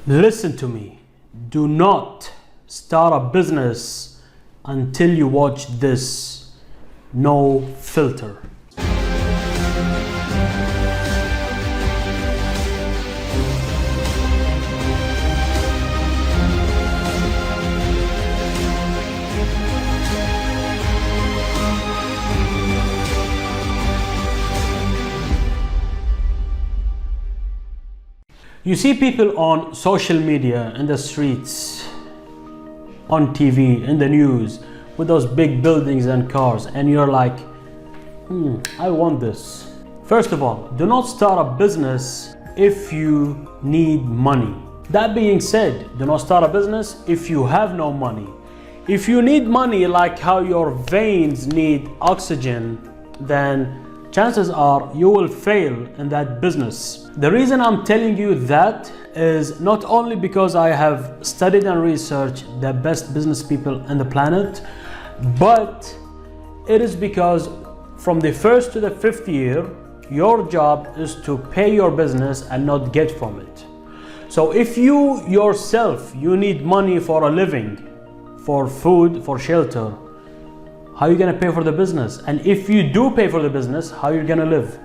Listen to me. Do not start a business until you watch this. No filter. You see people on social media, in the streets, on TV, in the news, with those big buildings and cars, and you're like, I want this. First of all, do not start a business if you need money. That being said, do not start a business if you have no money. If you need money like how your veins need oxygen, then chances are you will fail in that business. The reason I'm telling you that is not only because I have studied and researched the best business people on the planet, but it is because from the first to the fifth year, your job is to pay your business and not get from it. So if you yourself, you need money for a living, for food, for shelter, how are you gonna pay for the business? And if you do pay for the business, how are you gonna live?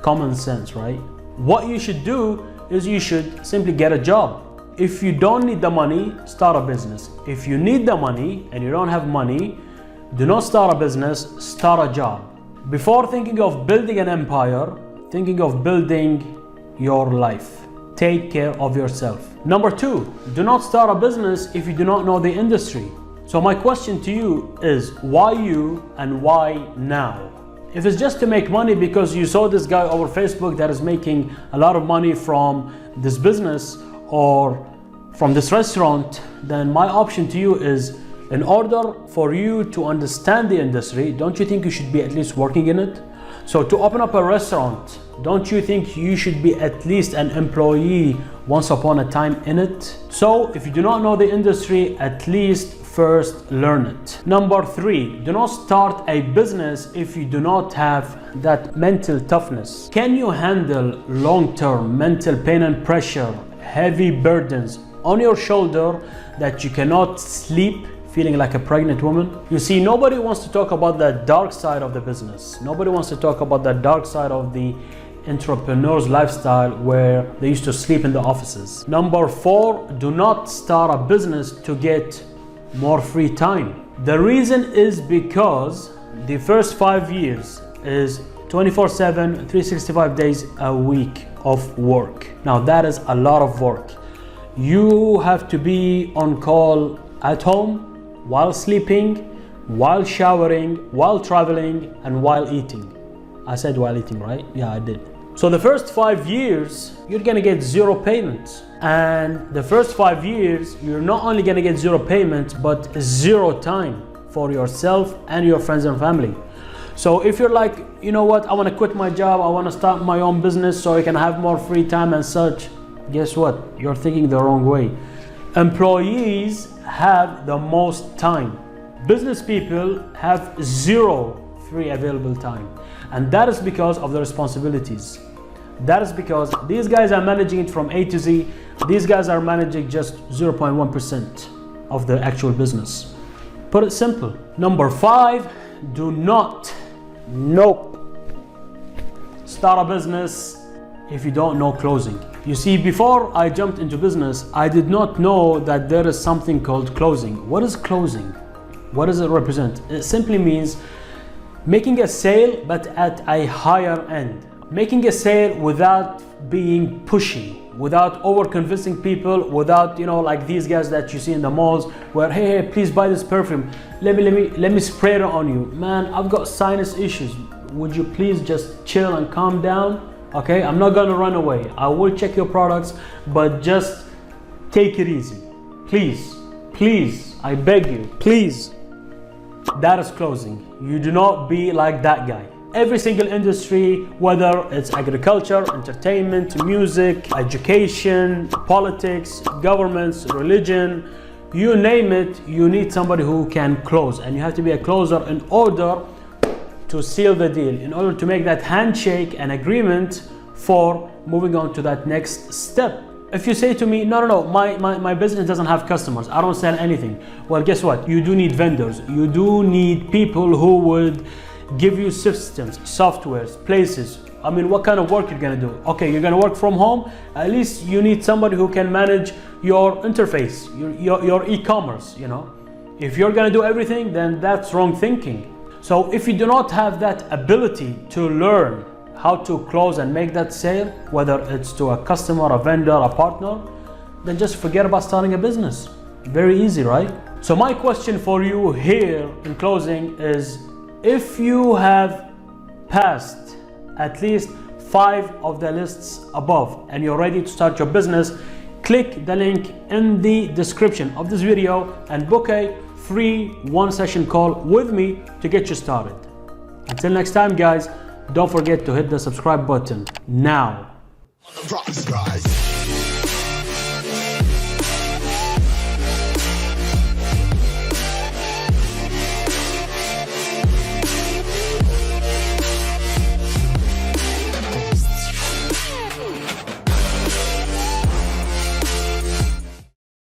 Common sense, right? What you should do is you should simply get a job. If you don't need the money, start a business. If you need the money and you don't have money, do not start a business, start a job. Before thinking of building an empire, thinking of building your life. Take care of yourself. Number two, do not start a business if you do not know the industry. So my question to you is, why you and why now? If it's just to make money because you saw this guy over Facebook that is making a lot of money from this business or from this restaurant, then my option to you is, in order for you to understand the industry, don't you think you should be at least working in it? So to open up a restaurant, don't you think you should be at least an employee once upon a time in it? So if you do not know the industry, at least first learn it. Number three, do not start a business if you do not have that mental toughness. Can you handle long-term mental pain and pressure, heavy burdens on your shoulder that you cannot sleep feeling like a pregnant woman? You see, nobody wants to talk about that dark side of the business. Nobody wants to talk about that dark side of the entrepreneur's lifestyle where they used to sleep in the offices. Number four, do not start a business to get more free time. The reason is because the first 5 years is 24/7, 365 days a week of work. Now that is a lot of work. You have to be on call at home, while sleeping, while showering, while traveling, and while eating. I said while eating, right? Yeah, I did. So the first 5 years, you're gonna get zero payments. And the first 5 years, you're not only gonna get zero payments, but zero time for yourself and your friends and family. So if you're like, you know what, I wanna quit my job, I wanna start my own business so I can have more free time and such, guess what? You're thinking the wrong way. Employees have the most time. Business people have zero free available time. And that is because of the responsibilities. That is because these guys are managing it from A to Z. These guys are managing just 0.1% of the actual business. Put it simple. Number five, do not, start a business if you don't know closing. You see, before I jumped into business, I did not know that there is something called closing. What is closing? What does it represent? It simply means making a sale but at a higher end. Making a sale without being pushy, without over convincing people, without, like these guys that you see in the malls where, hey, please buy this perfume. Let me spray it on you. Man, I've got sinus issues. Would you please just chill and calm down? Okay, I'm not gonna run away. I will check your products, but just take it easy. Please, I beg you, please. That is closing. You do not be like that guy. Every single industry, whether it's agriculture, entertainment, music, education, politics, governments, religion, you name it, you need somebody who can close. And you have to be a closer in order to seal the deal, in order to make that handshake and agreement for moving on to that next step. If you say to me, no, my business doesn't have customers, I don't sell anything. Well, guess what? You do need vendors. You do need people who would give you systems, softwares, places. I mean, what kind of work you're gonna do? Okay, you're gonna work from home. At least you need somebody who can manage your interface, your e-commerce, you know. If you're gonna do everything, then that's wrong thinking. So if you do not have that ability to learn how to close and make that sale, whether it's to a customer, a vendor, a partner, then just forget about starting a business. Very easy, right? So my question for you here in closing is, if you have passed at least 5 of the lists above and you're ready to start your business, click the link in the description of this video and book a free 1-session call with me to get you started. Until next time, guys, don't forget to hit the subscribe button now.